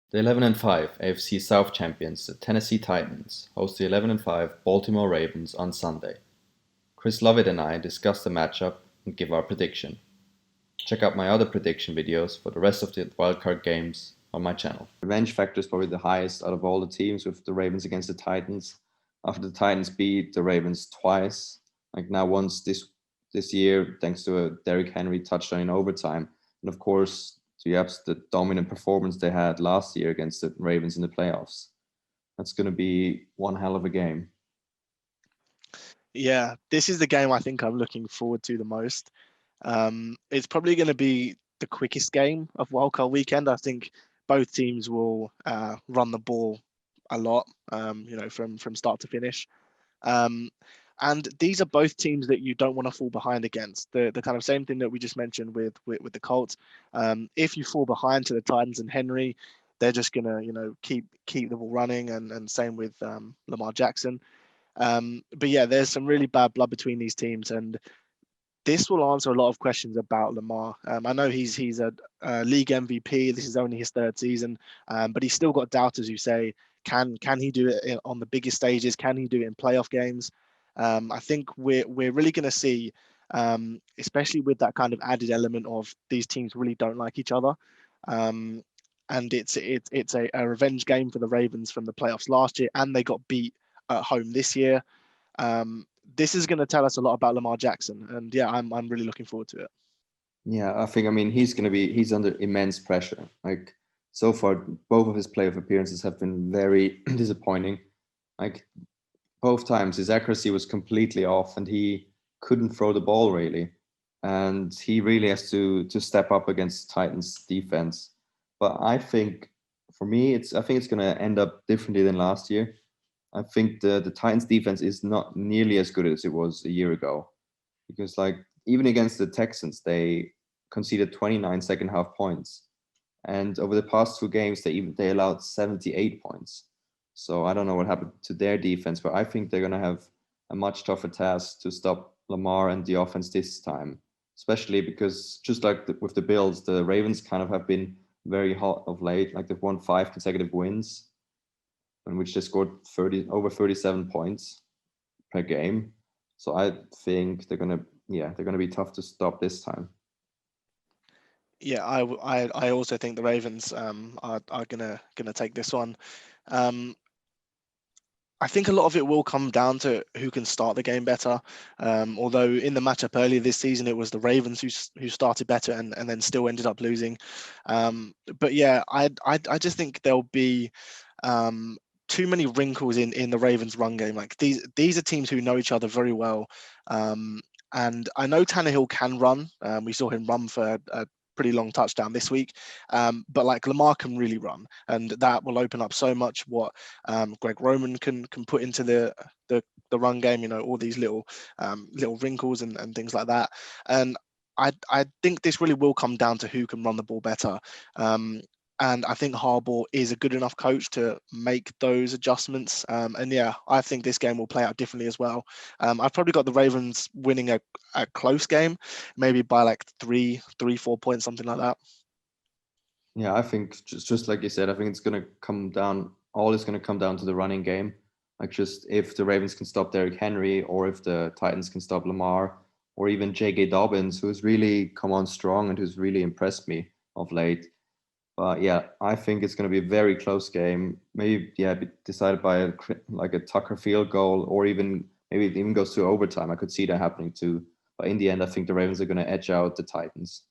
The 11-5 AFC South champions, the Tennessee Titans, host the 11-5 Baltimore Ravens on Sunday. Chris Lovitt and I discuss the matchup and give our prediction. Check out my other prediction videos for the rest of the wildcard games on my channel. Revenge factor is probably the highest out of all the teams, with the Ravens against the Titans. After the Titans beat the Ravens twice, like now once this year, thanks to a Derrick Henry touchdown in overtime, and of course, the dominant performance they had last year against the Ravens in the playoffs. That's going to be one hell of a game. Yeah, this is the game I think I'm looking forward to the most. It's probably going to be the quickest game of wildcard weekend. I think both teams will run the ball a lot, from start to finish. And these are both teams that you don't want to fall behind against. The kind of same thing that we just mentioned with the Colts. If you fall behind to the Titans and Henry, they're just gonna keep the ball running, and same with Lamar Jackson. But yeah, there's some really bad blood between these teams, and this will answer a lot of questions about Lamar. I know he's a league MVP. This is only his third season, but he's still got doubters who say, can he do it on the biggest stages? Can he do it in playoff games? I think we're really going to see, especially with that kind of added element of these teams really don't like each other. And it's a revenge game for the Ravens from the playoffs last year, and they got beat at home this year. This is going to tell us a lot about Lamar Jackson, and yeah, I'm really looking forward to it. Yeah, he's under immense pressure. Like, so far, both of his playoff appearances have been very disappointing. Like, both times his accuracy was completely off, and he couldn't throw the ball really. And he really has to step up against Titans defense. But I think for me, it's going to end up differently than last year. I think the Titans defense is not nearly as good as it was a year ago, because like even against the Texans, they conceded 29 second half points, and over the past two games, they allowed 78 points. So I don't know what happened to their defense, but I think they're gonna have a much tougher task to stop Lamar and the offense this time, especially because just like with the Bills, the Ravens kind of have been very hot of late. Like they've won 5 consecutive wins, in which they scored over 37 points per game. So I think they're gonna be tough to stop this time. Yeah, I also think the Ravens are gonna take this one. I think a lot of it will come down to who can start the game better. Although in the matchup earlier this season, it was the Ravens who started better and then still ended up losing. But yeah, I just think there'll be too many wrinkles in the Ravens run game. Like these are teams who know each other very well. And I know Tannehill can run. We saw him run for a pretty long touchdown this week. But like Lamar can really run, and that will open up so much what Greg Roman can put into the run game. All these little wrinkles and things like that. And I think this really will come down to who can run the ball better. And I think Harbaugh is a good enough coach to make those adjustments. And yeah, I think this game will play out differently as well. I've probably got the Ravens winning a close game, maybe by like 4 points, something like that. Yeah, I think just like you said, I think it's going to come down. All is going to come down to the running game. Like just if the Ravens can stop Derrick Henry, or if the Titans can stop Lamar, or even J.K. Dobbins, who's really come on strong and who's really impressed me of late. But yeah, I think it's going to be a very close game. Maybe be decided by a Tucker field goal, or even maybe it even goes to overtime. I could see that happening too. But in the end, I think the Ravens are going to edge out the Titans.